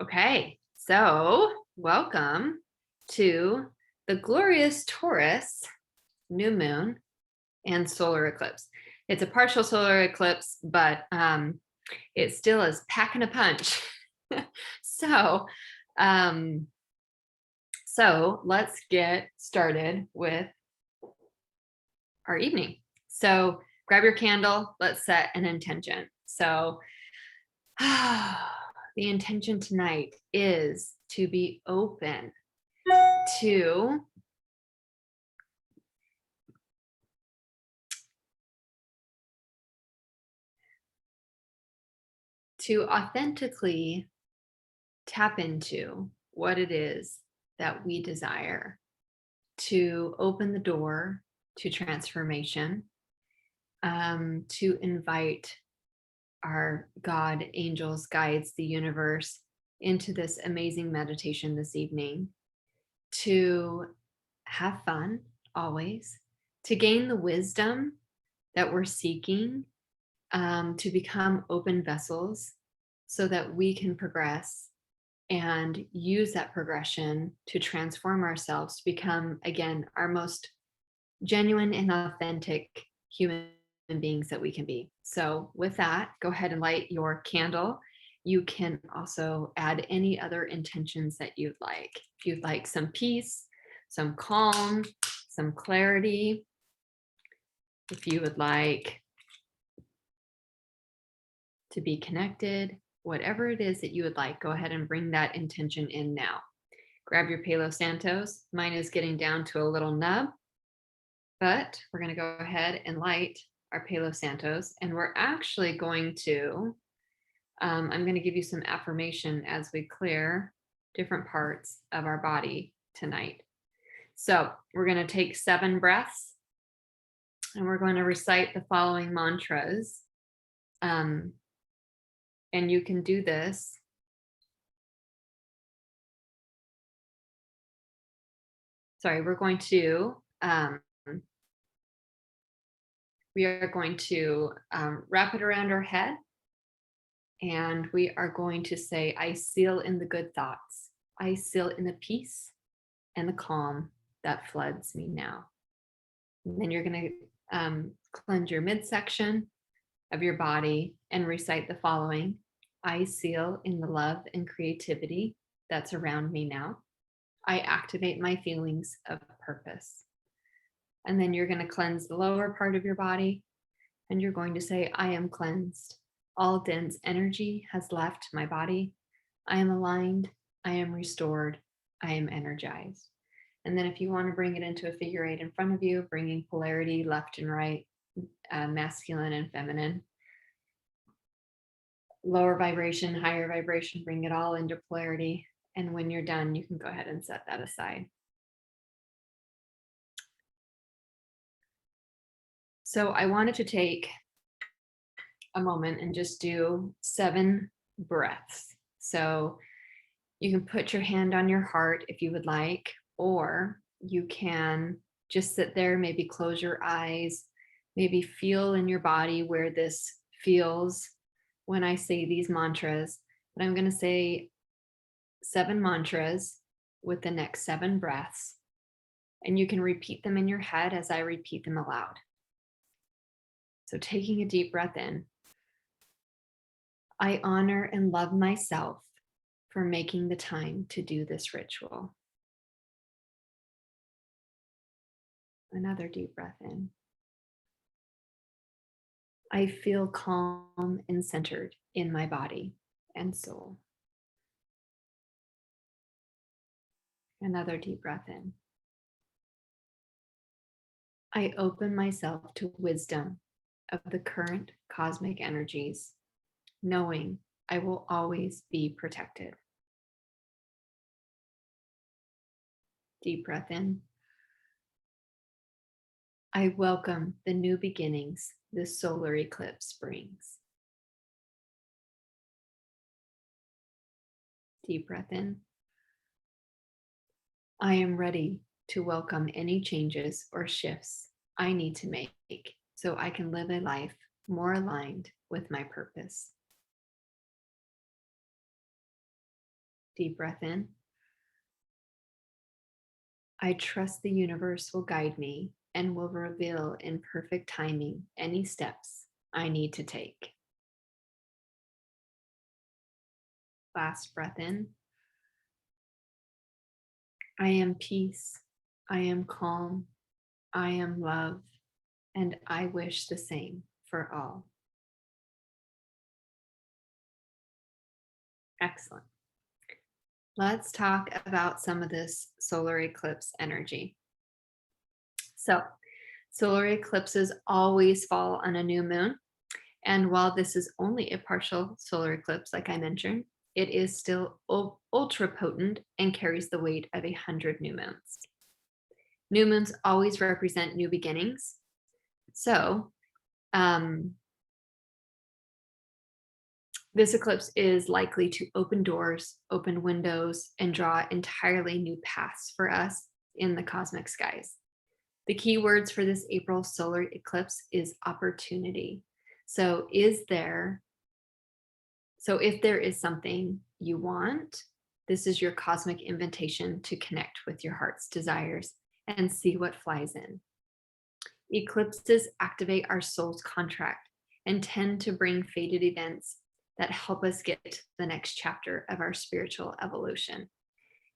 Okay, so welcome to the glorious Taurus new moon and solar eclipse. It's a partial solar eclipse, but it still is packing a punch. so, um, so let's get started with our evening. So grab your candle. Let's set an intention. So the intention tonight is to be open to authentically tap into what it is that we desire, to open the door to transformation, to invite our God, angels, guides, the universe into this amazing meditation this evening, to have fun always, to gain the wisdom that we're seeking, to become open vessels so that we can progress and use that progression to transform ourselves to become, again, our most genuine and authentic human beings that we can be. So, with that, go ahead and light your candle. You can also add any other intentions that you'd like. If you'd like some peace, some calm, some clarity, if you would like to be connected, whatever it is that you would like, go ahead and bring that intention in now. Grab your Palos Santos. Mine is getting down to a little nub, but we're going to go ahead and light our Palos Santos. And we're actually going to, I'm going to give you some affirmation as we clear different parts of our body tonight. So we're going to take 7 breaths and we're going to recite the following mantras. And you can do this we're going to wrap it around our head, and we are going to say, I seal in the good thoughts, I seal in the peace and the calm that floods me now. And then you're going to cleanse your midsection of your body and recite the following: I seal in the love and creativity that's around me now. I activate my feelings of purpose. And then you're going to cleanse the lower part of your body, and you're going to say, I am cleansed. All dense energy has left my body. I am aligned. I am restored. I am energized. And then if you want to bring it into a figure 8 in front of you, bringing polarity left and right, masculine and feminine, lower vibration, higher vibration, bring it all into polarity. And when you're done, you can go ahead and set that aside. So I wanted to take a moment and just do 7 breaths. So you can put your hand on your heart if you would like, or you can just sit there, maybe close your eyes, maybe feel in your body where this feels when I say these mantras. But I'm going to say 7 mantras with the next 7 breaths, and you can repeat them in your head as I repeat them aloud. So taking a deep breath in. I honor and love myself for making the time to do this ritual. Another deep breath in. I feel calm and centered in my body and soul. Another deep breath in. I open myself to wisdom of the current cosmic energies, knowing I will always be protected. Deep breath in. I welcome the new beginnings this solar eclipse brings. Deep breath in. I am ready to welcome any changes or shifts I need to make so I can live a life more aligned with my purpose. Deep breath in. I trust the universe will guide me and will reveal in perfect timing any steps I need to take. Last breath in. I am peace. I am calm. I am love. And I wish the same for all. Excellent. Let's talk about some of this solar eclipse energy. So, solar eclipses always fall on a new moon. And while this is only a partial solar eclipse, like I mentioned, it is still ultra potent and carries the weight of 100 new moons. New moons always represent new beginnings. So, this eclipse is likely to open doors, open windows, and draw entirely new paths for us in the cosmic skies. The key words for this April solar eclipse is opportunity. So if there is something you want, this is your cosmic invitation to connect with your heart's desires and see what flies in. Eclipses activate our soul's contract and tend to bring fated events that help us get to the next chapter of our spiritual evolution.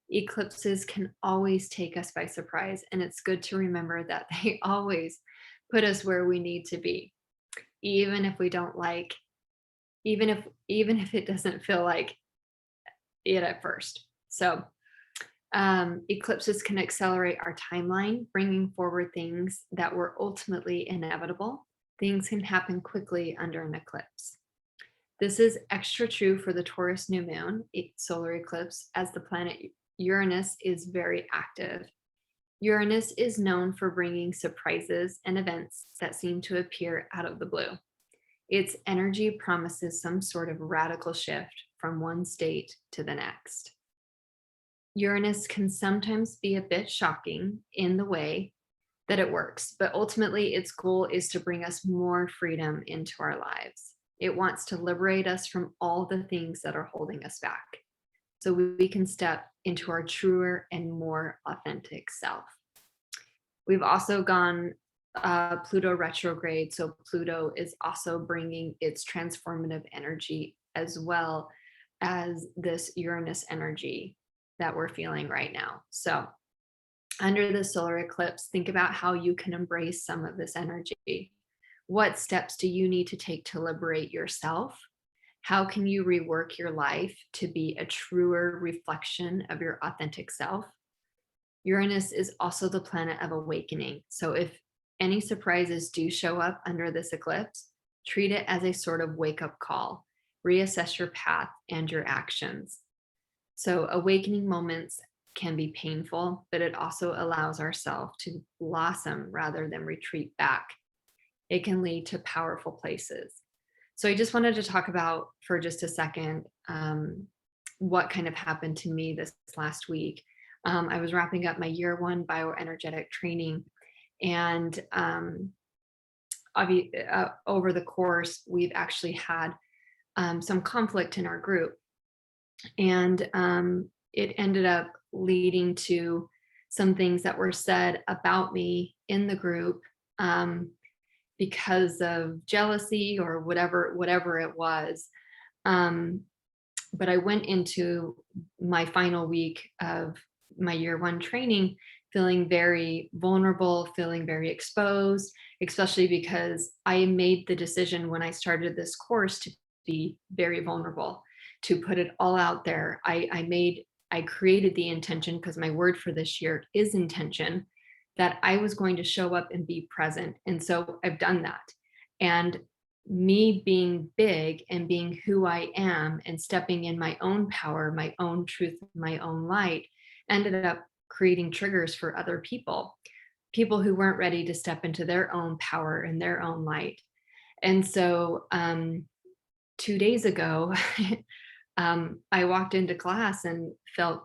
Eclipses can always take us by surprise, and it's good to remember that they always put us where we need to be, even if we don't like, even if it doesn't feel like it at first. So eclipses can accelerate our timeline, bringing forward things that were ultimately inevitable. Things can happen quickly under an eclipse. This is extra true for the Taurus new moon solar eclipse, as the planet Uranus is very active. Uranus is known for bringing surprises and events that seem to appear out of the blue. Its energy promises some sort of radical shift from one state to the next. Uranus can sometimes be a bit shocking in the way that it works, but ultimately its goal is to bring us more freedom into our lives. It wants to liberate us from all the things that are holding us back, so we can step into our truer and more authentic self. We've also gone Pluto retrograde, so Pluto is also bringing its transformative energy as well as this Uranus energy that we're feeling right now. So under the solar eclipse, think about how you can embrace some of this energy. What steps do you need to take to liberate yourself? How can you rework your life to be a truer reflection of your authentic self? Uranus is also the planet of awakening. So if any surprises do show up under this eclipse, treat it as a sort of wake-up call. Reassess your path and your actions. So awakening moments can be painful, but it also allows ourselves to blossom rather than retreat back. It can lead to powerful places. So I just wanted to talk about for just a second what kind of happened to me this last week. I was wrapping up my year one bioenergetic training, and over the course, we've actually had some conflict in our group, and it ended up leading to some things that were said about me in the group because of jealousy or whatever it was. But I went into my final week of my year one training feeling very vulnerable, feeling very exposed, especially because I made the decision when I started this course to be very vulnerable, to put it all out there. I created the intention, because my word for this year is intention, that I was going to show up and be present. And so I've done that. And me being big and being who I am and stepping in my own power, my own truth, my own light, ended up creating triggers for other people who weren't ready to step into their own power and their own light. And so 2 days ago, I walked into class and felt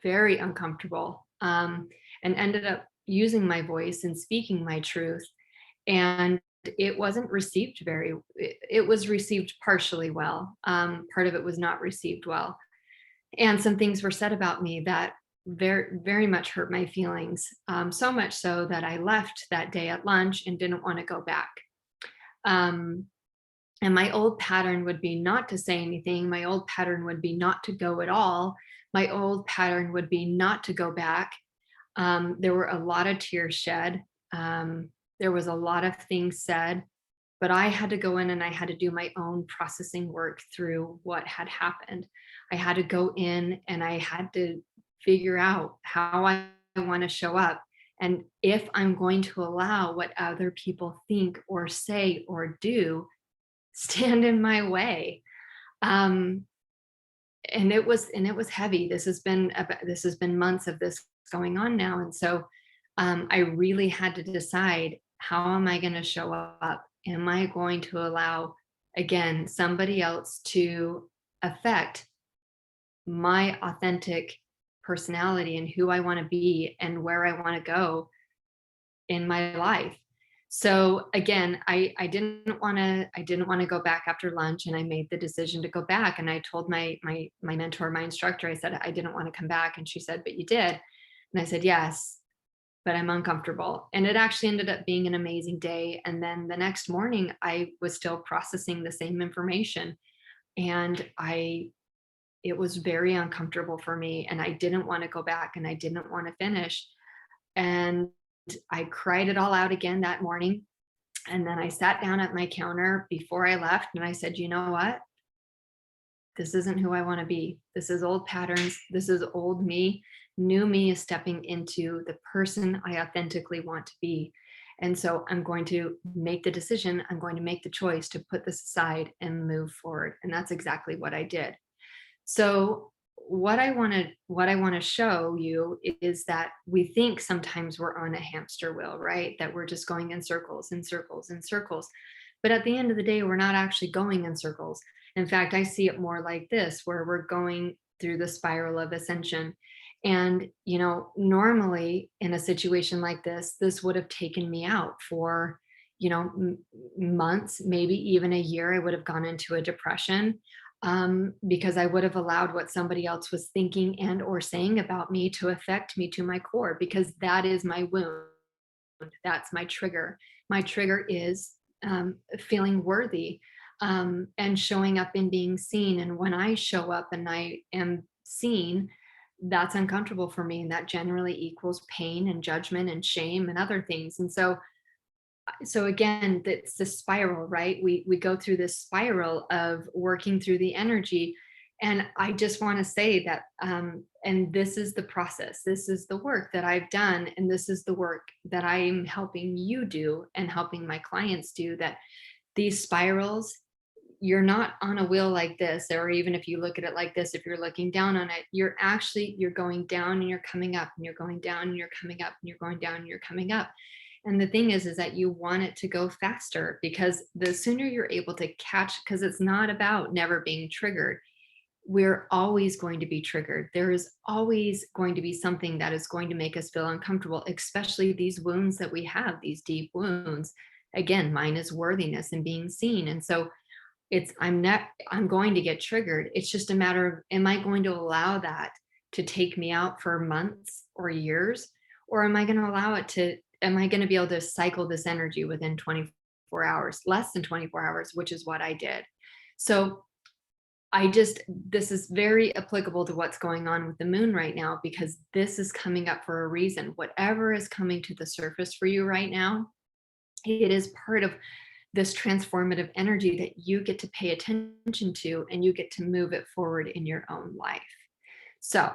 very uncomfortable, and ended up using my voice and speaking my truth. And it wasn't received it was received partially well. Part of it was not received well. And some things were said about me that very, very much hurt my feelings. So much so that I left that day at lunch and didn't want to go back. Um, and my old pattern would be not to say anything. My old pattern would be not to go at all. My old pattern would be not to go back. There were a lot of tears shed. There was a lot of things said, but I had to go in and I had to do my own processing work through what had happened. I had to go in and I had to figure out how I want to show up. And if I'm going to allow what other people think or say or do stand in my way. Um, and it was heavy. This has been months of this going on now. And so I really had to decide, how am I going to show up? Am I going to allow, again, somebody else to affect my authentic personality and who I want to be and where I want to go in my life? So again, I didn't want to go back after lunch, and I made the decision to go back. And I told my mentor, my instructor, I said I didn't want to come back. And she said, "But you did." And I said, "Yes, but I'm uncomfortable." And it actually ended up being an amazing day. And then the next morning I was still processing the same information, and I it was very uncomfortable for me, and I didn't want to go back and I didn't want to finish. And I cried it all out again that morning. And then I sat down at my counter before I left and I said, "You know what? This isn't who I want to be. This is old patterns. This is old me. New me is stepping into the person I authentically want to be. And so I'm going to make the decision. I'm going to make the choice to put this aside and move forward." And that's exactly what I did. So what I want to show you is that we think sometimes we're on a hamster wheel, right? That we're just going in circles and circles and circles. But at the end of the day, we're not actually going in circles. In fact, I see it more like this, where we're going through the spiral of ascension. And, normally in a situation like this would have taken me out for, months, maybe even a year. I would have gone into a depression, because I would have allowed what somebody else was thinking and or saying about me to affect me to my core, because that is my wound. That's my trigger. My trigger is feeling worthy, and showing up and being seen. And when I show up and I am seen, that's uncomfortable for me. And that generally equals pain and judgment and shame and other things. And so again, that's the spiral, right? We go through this spiral of working through the energy. And I just want to say that, and this is the process, this is the work that I've done, and this is the work that I'm helping you do and helping my clients do. That these spirals, you're not on a wheel like this, or even if you look at it like this, if you're looking down on it, you're going down and you're coming up, and you're going down and you're coming up, and you're going down and you're coming up. And the thing is that you want it to go faster, because the sooner you're able to catch, because it's not about never being triggered. We're always going to be triggered. There is always going to be something that is going to make us feel uncomfortable, especially these wounds that we have, these deep wounds. Again, mine is worthiness and being seen. And so I'm going to get triggered. It's just a matter of, am I going to allow that to take me out for months or years? Or am I going to be able to cycle this energy within 24 hours, less than 24 hours, which is what I did. So this is very applicable to what's going on with the moon right now, because this is coming up for a reason. Whatever is coming to the surface for you right now, it is part of this transformative energy that you get to pay attention to, and you get to move it forward in your own life. So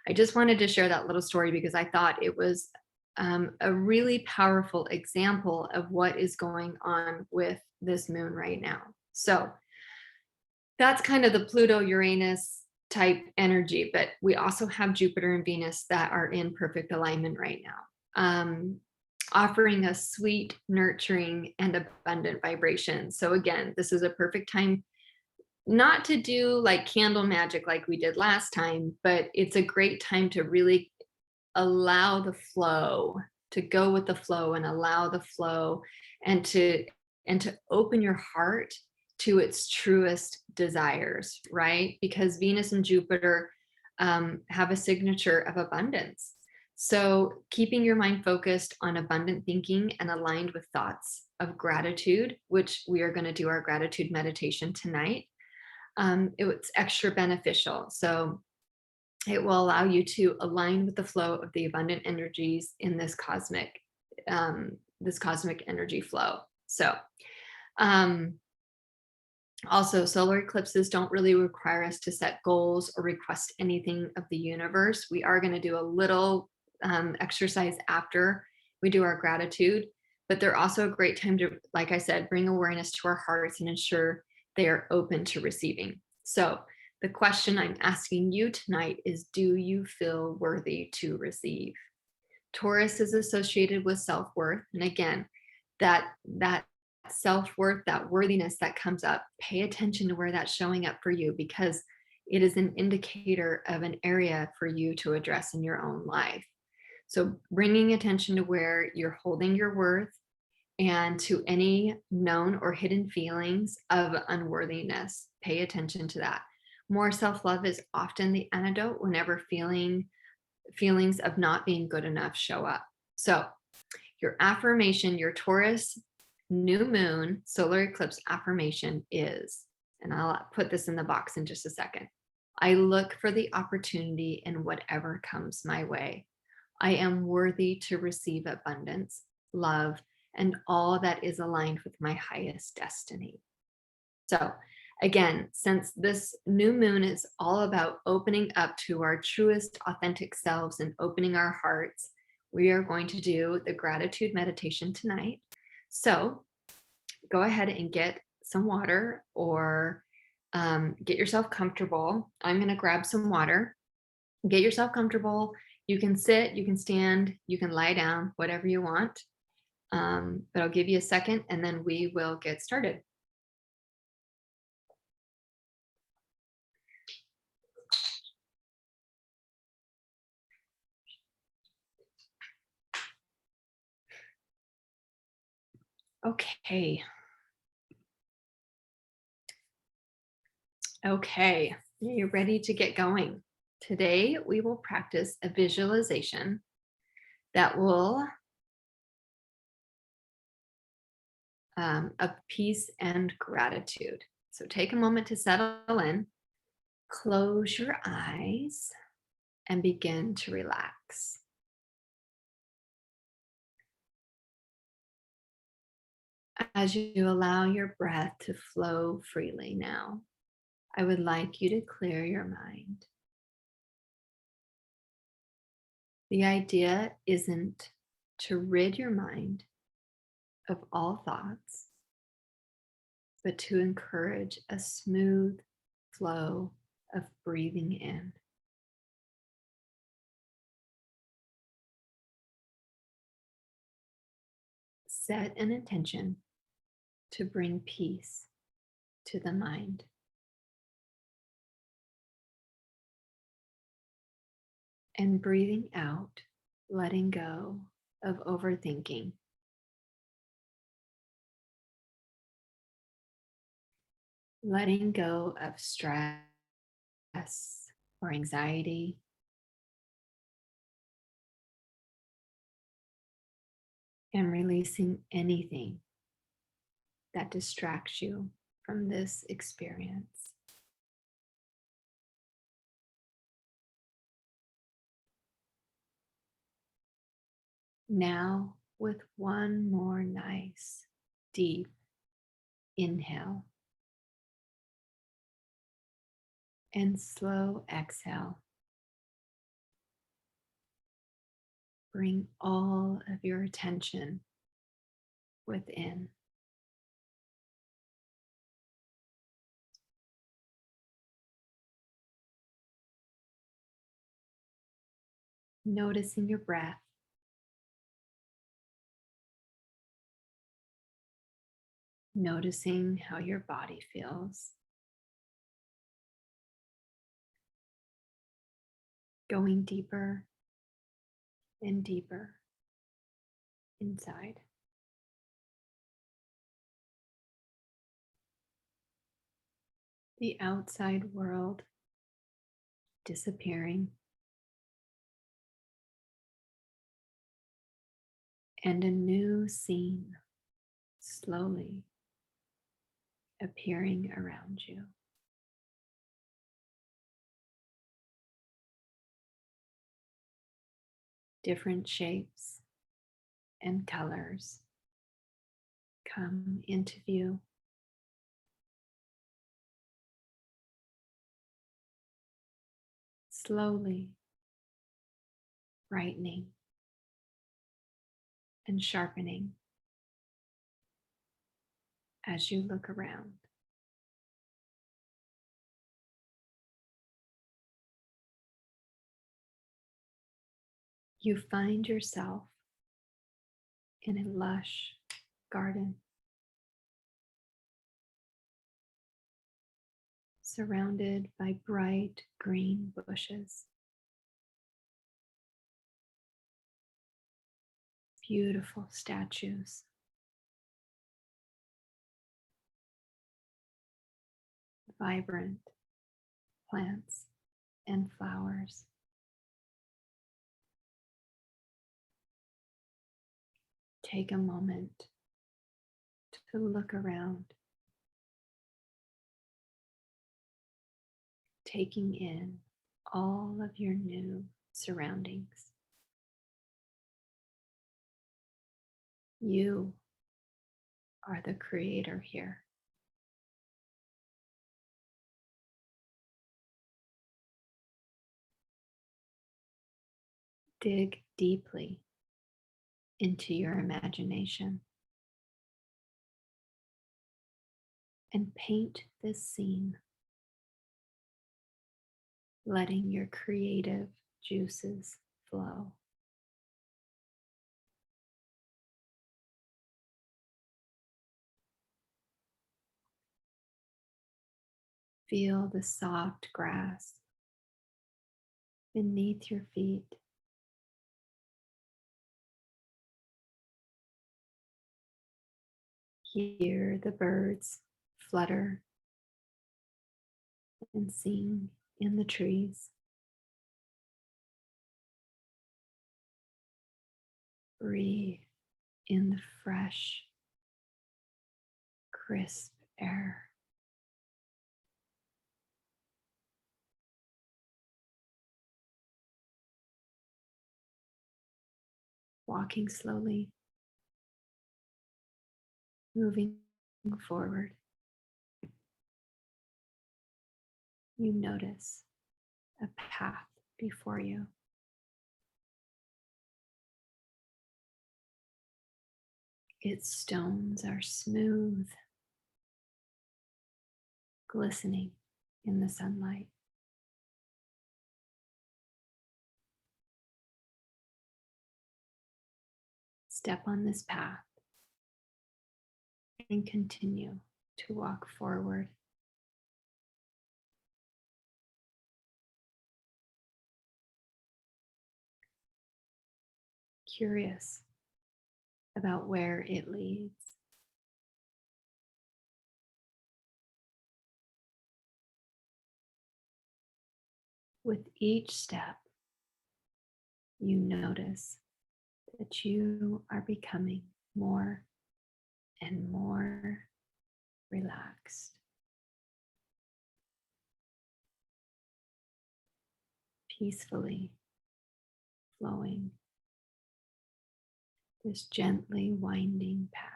I just wanted to share that little story because I thought it was a really powerful example of what is going on with this moon right now. So that's kind of the Pluto Uranus type energy, but we also have Jupiter and Venus that are in perfect alignment right now, offering us sweet, nurturing, and abundant vibration. So again, this is a perfect time not to do like candle magic like we did last time, but it's a great time to really allow the flow, to go with the flow and allow the flow, and to open your heart to its truest desires, right? Because Venus and Jupiter, have a signature of abundance. So, keeping your mind focused on abundant thinking and aligned with thoughts of gratitude, which we are going to do our gratitude meditation tonight, it's extra beneficial. So, it will allow you to align with the flow of the abundant energies in this cosmic energy flow. So, um, also, solar eclipses don't really require us to set goals or request anything of the universe. We are going to do a little exercise after we do our gratitude, but they're also a great time to, like I said, bring awareness to our hearts and ensure they are open to receiving. So, the question I'm asking you tonight is, do you feel worthy to receive? Taurus is associated with self-worth. And again, that self-worth, that worthiness that comes up, pay attention to where that's showing up for you, because it is an indicator of an area for you to address in your own life. So bringing attention to where you're holding your worth and to any known or hidden feelings of unworthiness, pay attention to that. More self-love is often the antidote whenever feelings of not being good enough show up. So, your affirmation, your Taurus new moon solar eclipse affirmation is, and I'll put this in the box in just a second, I look for the opportunity in whatever comes my way. I am worthy to receive abundance, love, and all that is aligned with my highest destiny. So, again, since this new moon is all about opening up to our truest, authentic selves and opening our hearts, we are going to do the gratitude meditation tonight. So, go ahead and get some water or get yourself comfortable. I'm going to grab some water. Get yourself comfortable. You can sit, you can stand, you can lie down, whatever you want. But I'll give you a second and then we will get started. Okay. Okay. You're ready to get going. Today, we will practice a visualization that will of peace and gratitude. So take a moment to settle in, close your eyes, and begin to relax. As you allow your breath to flow freely now, I would like you to clear your mind. The idea isn't to rid your mind of all thoughts, but to encourage a smooth flow of breathing in. Set an intention to bring peace to the mind. And breathing out, letting go of overthinking. Letting go of stress or anxiety. And releasing anything that distracts you from this experience. Now, with one more nice, deep inhale and slow exhale, bring all of your attention within. Noticing your breath. Noticing how your body feels. Going deeper and deeper inside. The outside world disappearing, and a new scene slowly appearing around you. Different shapes and colors come into view, slowly brightening and sharpening as you look around. You find yourself in a lush garden surrounded by bright green bushes, beautiful statues, vibrant plants and flowers. Take a moment to look around, taking in all of your new surroundings. You are the creator here. Dig deeply into your imagination and paint this scene, letting your creative juices flow. Feel the soft grass beneath your feet. Hear the birds flutter and sing in the trees. Breathe in the fresh, crisp air. Walking slowly, moving forward, you notice a path before you. Its stones are smooth, glistening in the sunlight. Step on this path and continue to walk forward. Curious about where it leads. With each step, you notice that you are becoming more and more relaxed, peacefully flowing this gently winding path.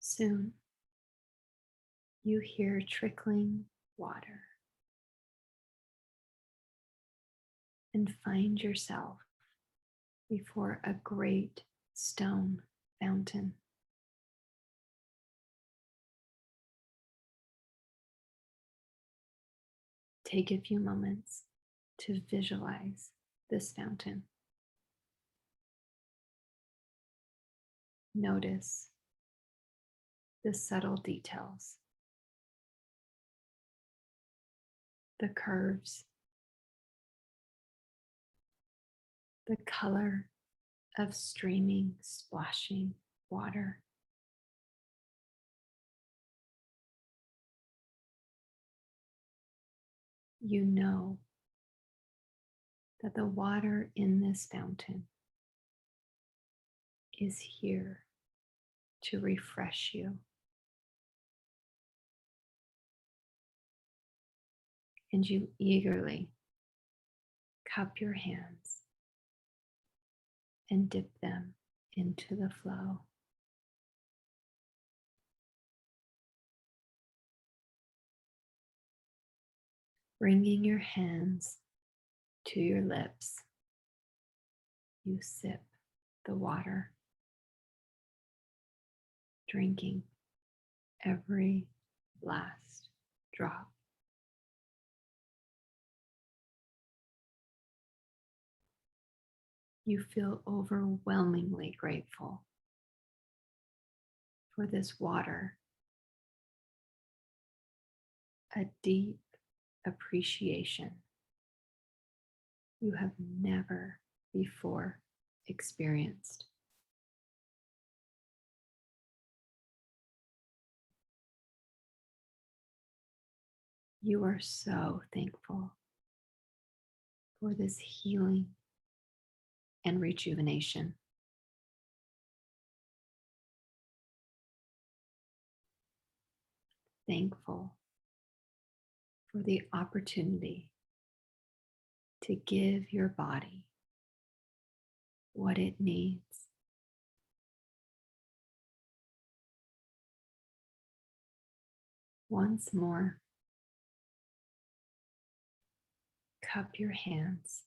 Soon, you hear trickling water and find yourself before a great stone fountain. Take a few moments to visualize this fountain. Notice the subtle details, the curves, the color of streaming, splashing water. you know that the water in this fountain is here to refresh you. And you eagerly cup your hands and dip them into the flow. Bringing your hands to your lips, you sip the water, drinking every last drop. You feel overwhelmingly grateful for this water, a deep appreciation you have never before experienced. You are so thankful for this healing and rejuvenation. Thankful for the opportunity to give your body what it needs. Once more, cup your hands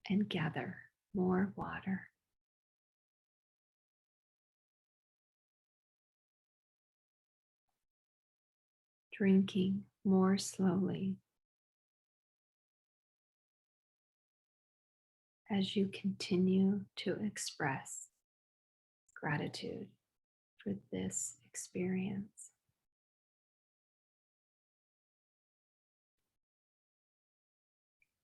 and gather more water. Drinking more slowly as you continue to express gratitude for this experience.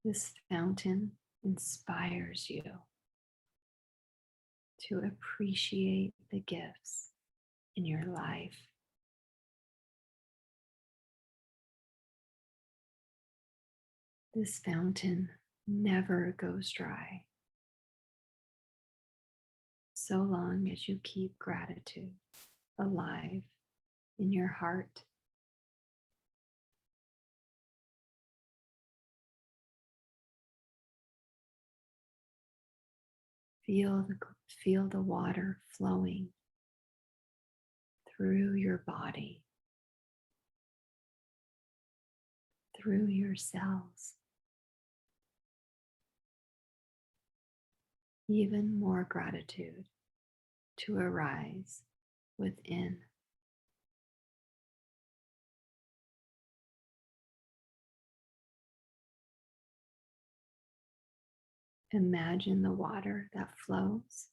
This fountain inspires you to appreciate the gifts in your life. This fountain never goes dry so long as you keep gratitude alive in your heart. Feel the water flowing through your body, through your cells. Even more gratitude to arise within. Imagine the water that flows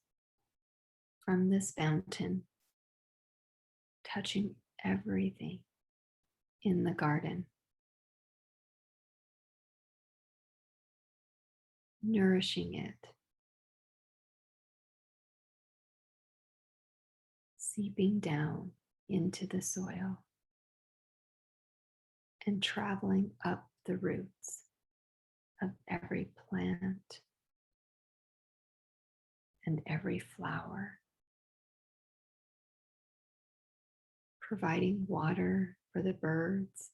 from this fountain, touching everything in the garden, nourishing it, seeping down into the soil and traveling up the roots of every plant and every flower, providing water for the birds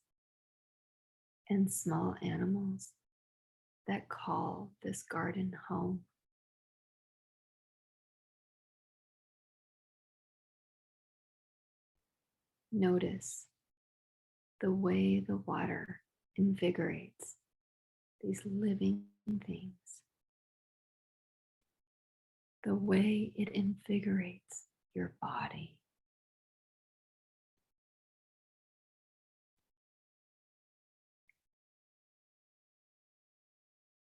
and small animals that call this garden home. Notice the way the water invigorates these living things, the way it invigorates your body.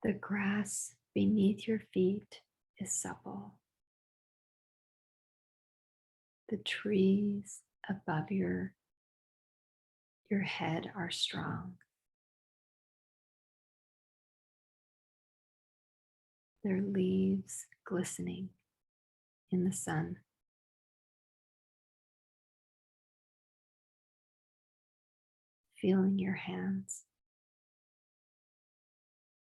The grass beneath your feet is supple. The trees above your head are strong. Their leaves glistening in the sun. feeling your hands.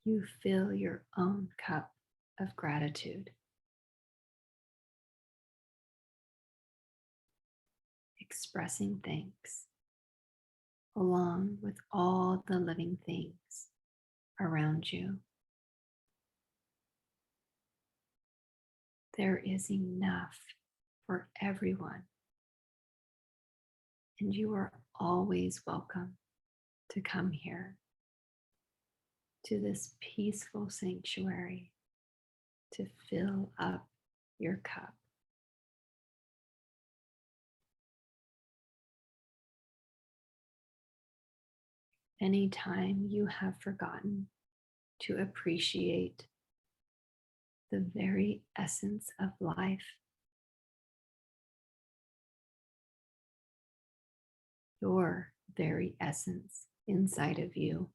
You fill your own cup of gratitude, expressing thanks along with all the living things around you. There is enough for everyone, and you are always welcome to come here to this peaceful sanctuary to fill up your cup. Anytime you have forgotten to appreciate the very essence of life, your very essence inside of you,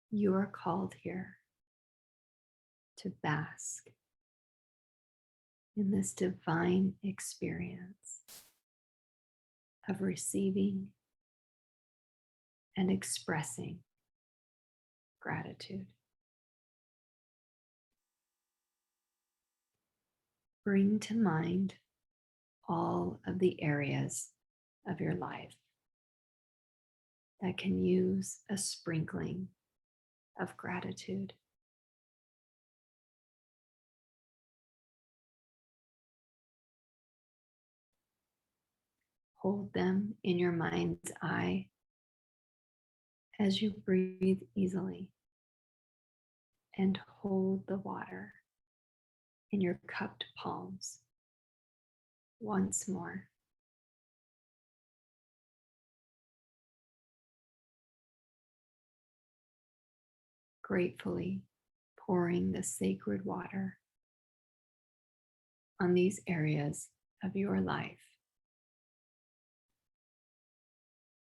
you are called here to bask in this divine experience of receiving and expressing gratitude. Bring to mind all of the areas of your life that can use a sprinkling of gratitude. Hold them in your mind's eye as you breathe easily, and hold the water in your cupped palms once more. Gratefully pouring the sacred water on these areas of your life.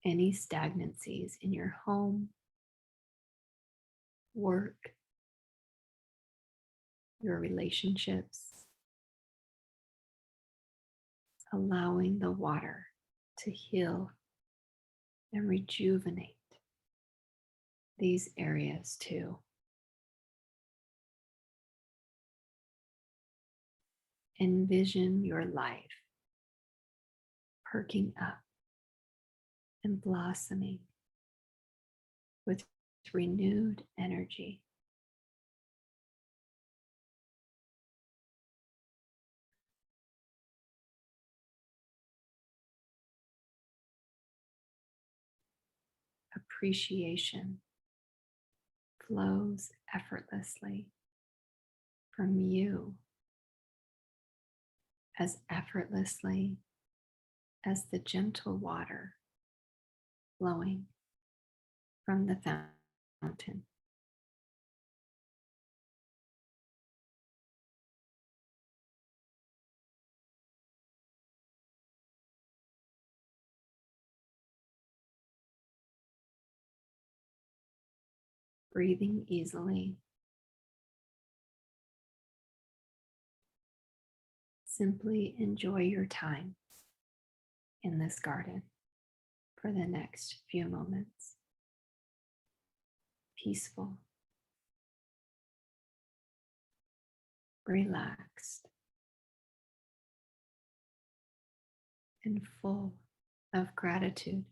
Any stagnancies in your home, work, your relationships, allowing the water to heal and rejuvenate these areas too. Envision your life perking up and blossoming with renewed energy. Appreciation flows effortlessly from you, as effortlessly as the gentle water flowing from the fountain. Breathing easily, simply enjoy your time in this garden for the next few moments. Peaceful, relaxed, and full of gratitude.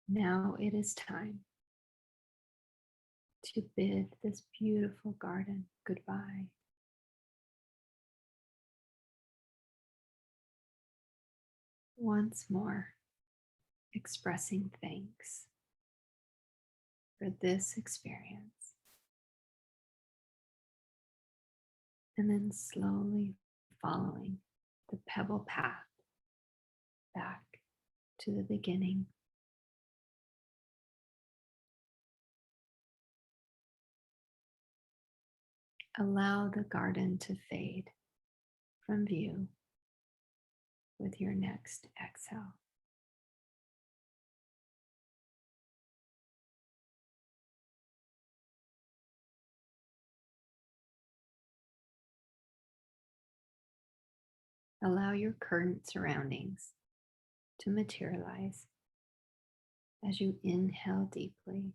Now it is time to bid this beautiful garden goodbye. Once more, expressing thanks for this experience, and then slowly following the pebble path back to the beginning. Allow the garden to fade from view with your next exhale. Allow your current surroundings to materialize as you inhale deeply.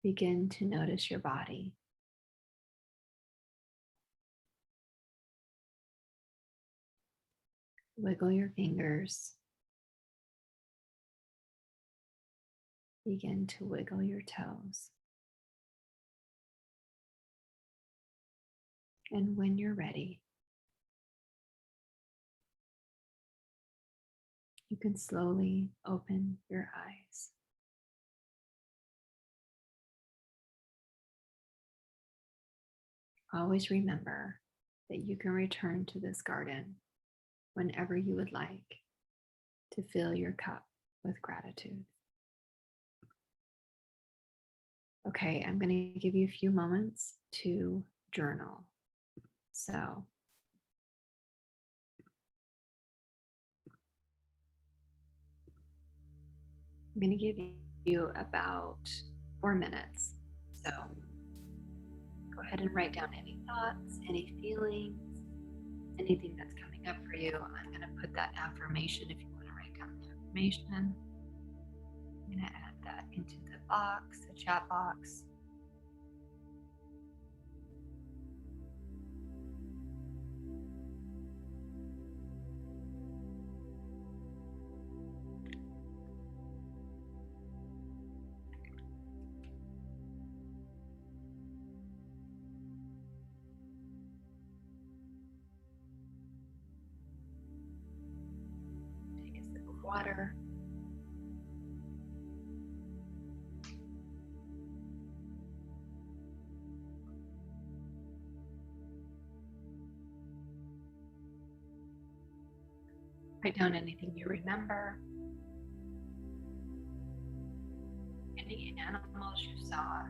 Begin to notice your body. Wiggle your fingers. Begin to wiggle your toes. And when you're ready, you can slowly open your eyes. Always remember that you can return to this garden whenever you would like to fill your cup with gratitude. Okay, I'm going to give you a few moments to journal. So I'm going to give you about 4 minutes. So go ahead and write down any thoughts, any feelings, anything that's coming up for you. I'm going to put that affirmation if you want to write down the affirmation. I'm going to add that into the box, the chat box. Take a sip of water. Write down anything you remember, any animals you saw.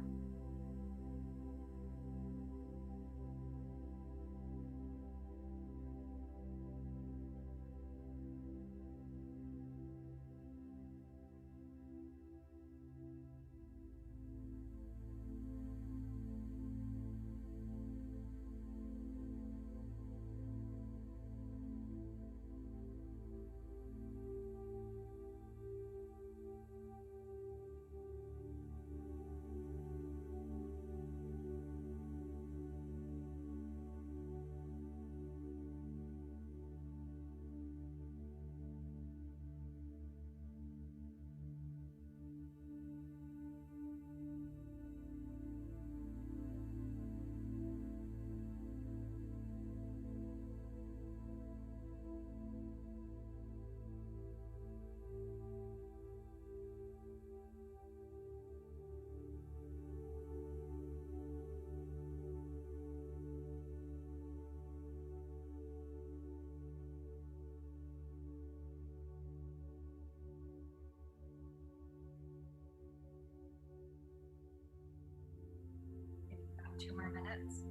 About 2 more minutes.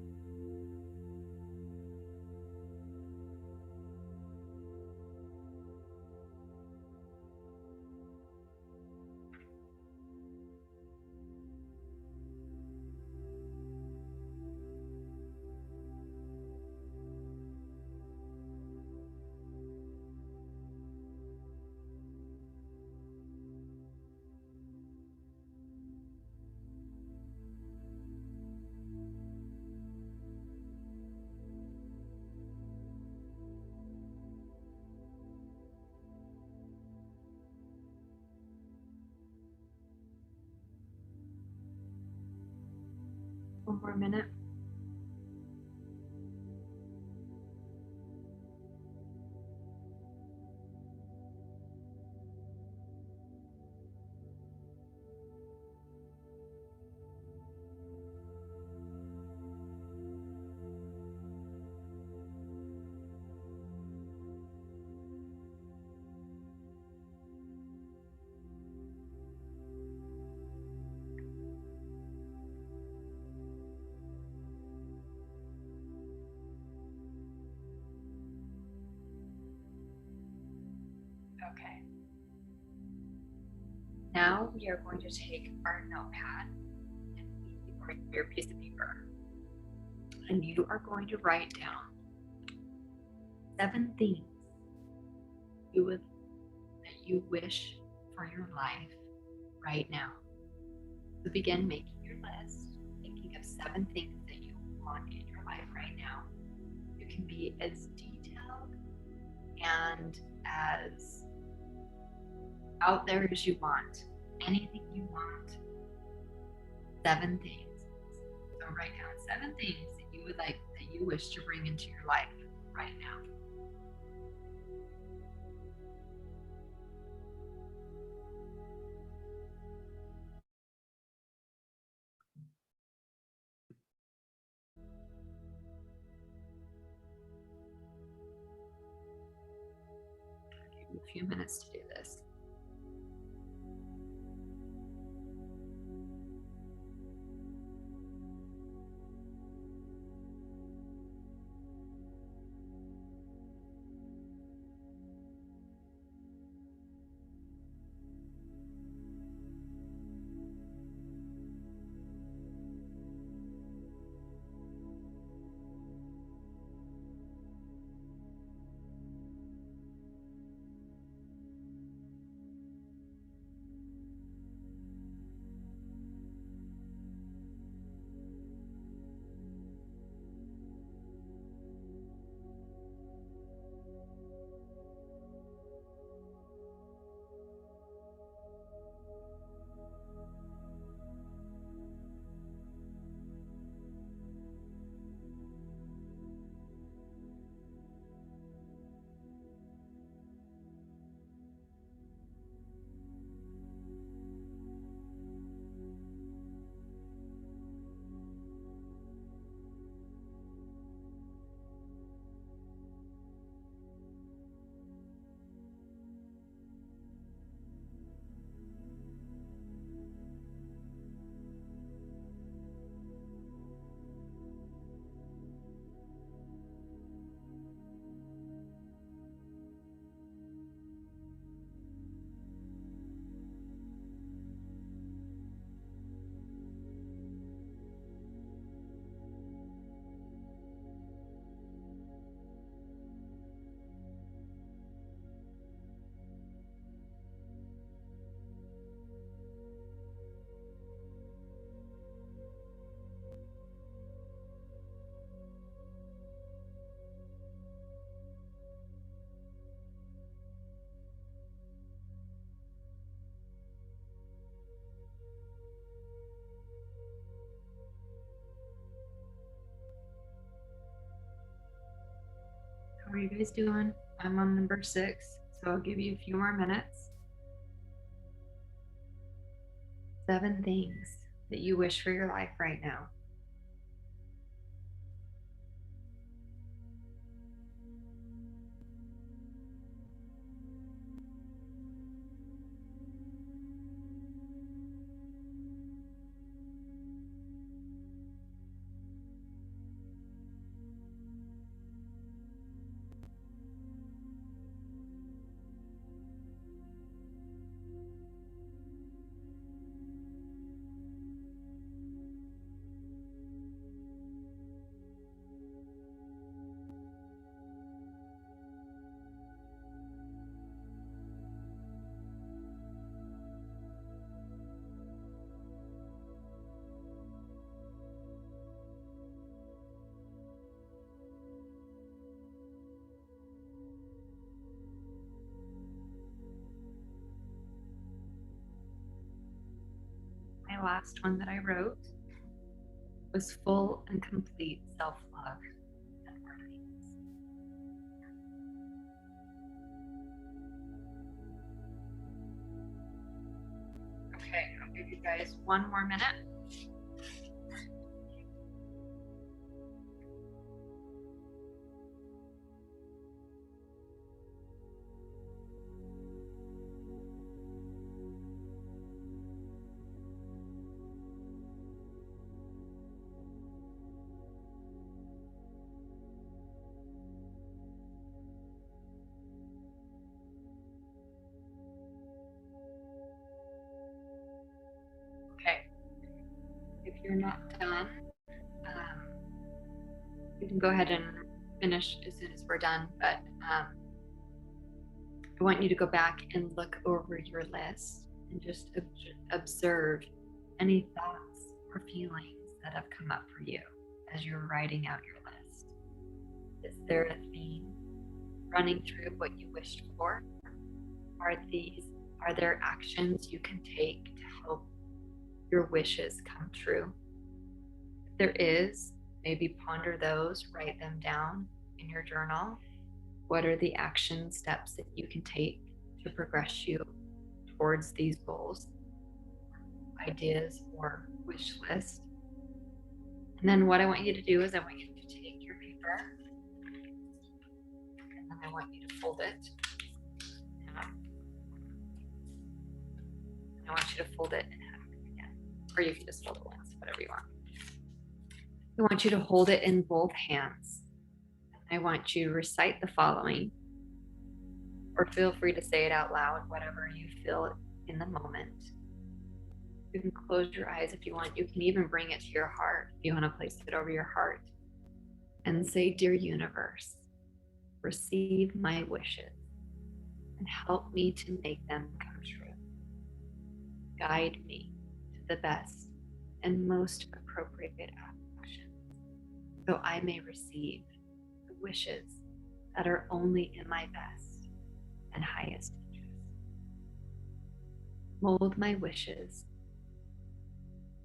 One more minute. Okay. Now we are going to take our notepad or your piece of paper, and you are going to write down 7 things that you wish for your life right now. So begin making your list, thinking of 7 things that you want in your life right now. You can be as detailed and as out there as you want. Anything you want. 7 things. So write down 7 things that you would like, that you wish to bring into your life right now. I'll give you a few minutes to do this. How are you guys doing? I'm on number 6, so I'll give you a few more minutes. 7 things that you wish for your life right now. My last one that I wrote with full and complete self-love and worthiness. Okay, I'll give you guys one more minute. Okay, if you're not done, you can go ahead and finish as soon as we're done, but I want you to go back and look over your list and just observe any thoughts or feelings that have come up for you as you're writing out your list. Is there a theme running through what you wished for? Are there actions you can take to help your wishes come true? If there is, maybe ponder those, write them down in your journal. What are the action steps that you can take to progress you towards these goals, ideas, or wish list? And then what I want you to do is I want you to take your paper and then I want you to fold it. I want you to fold it in half again, or you can just fold it once, whatever you want. I want you to hold it in both hands. I want you to recite the following, or feel free to say it out loud, whatever you feel in the moment. You can close your eyes if you want. You can even bring it to your heart if you want to place it over your heart and say, "Dear universe, receive my wishes and help me to make them come true. Guide me to the best and most appropriate action, so I may receive the wishes that are only in my best and highest interest. Mold my wishes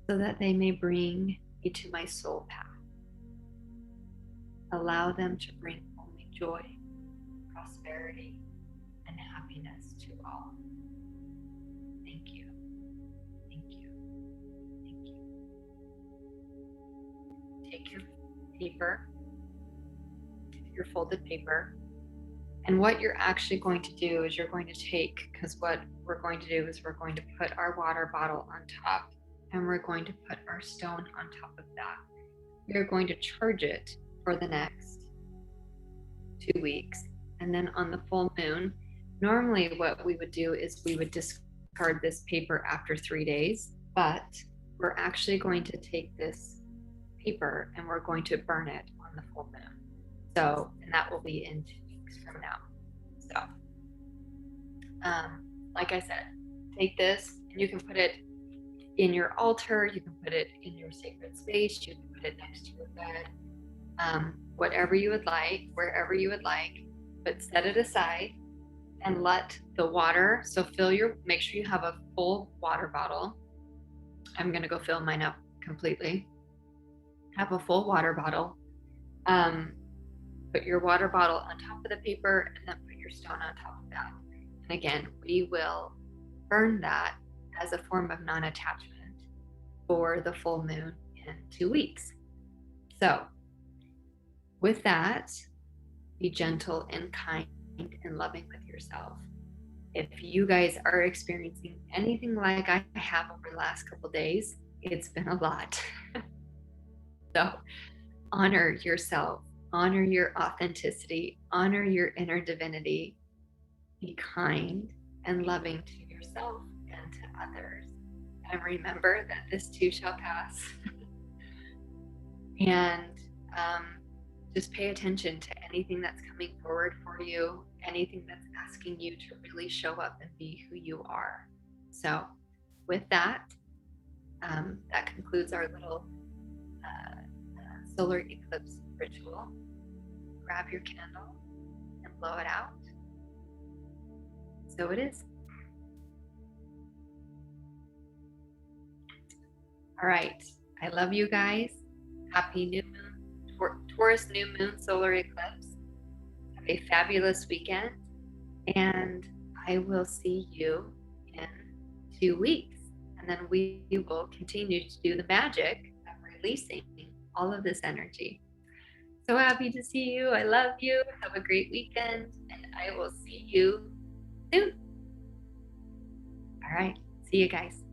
so that they may bring me to my soul path. Allow them to bring only joy, prosperity, and happiness to all. Thank you. Thank you. Thank you." Take your paper, your folded paper, and what you're actually going to do is you're going to take, because what we're going to do is we're going to put our water bottle on top and we're going to put our stone on top of that. We're going to charge it for the next 2 weeks. And then on the full moon, normally what we would do is we would discard this paper after 3 days, but we're actually going to take this paper and we're going to burn it on the full moon. So, and that will be in 2 weeks from now. So, like I said, take this and you can put it in your altar, you can put it in your sacred space, you can put it next to your bed, whatever you would like, wherever you would like, but set it aside and let the water, so make sure you have a full water bottle. I'm gonna go fill mine up completely. Have a full water bottle. Put your water bottle on top of the paper and then put your stone on top of that. And again, we will burn that as a form of non-attachment for the full moon in 2 weeks. So with that, be gentle and kind and loving with yourself. If you guys are experiencing anything like I have over the last couple of days, it's been a lot. So honor yourself, honor your authenticity, honor your inner divinity, be kind and loving to yourself and to others. And remember that this too shall pass. And just pay attention to anything that's coming forward for you, anything that's asking you to really show up and be who you are. So with that, that concludes our little solar eclipse ritual. Grab your candle and blow it out. So it is. All right. I love you guys. Happy new moon, Taurus new moon solar eclipse. Have a fabulous weekend, and I will see you in 2 weeks. And then we will continue to do the magic of releasing all of this energy. So happy to see you. I love you. Have a great weekend, and I will see you soon. All right. See you guys.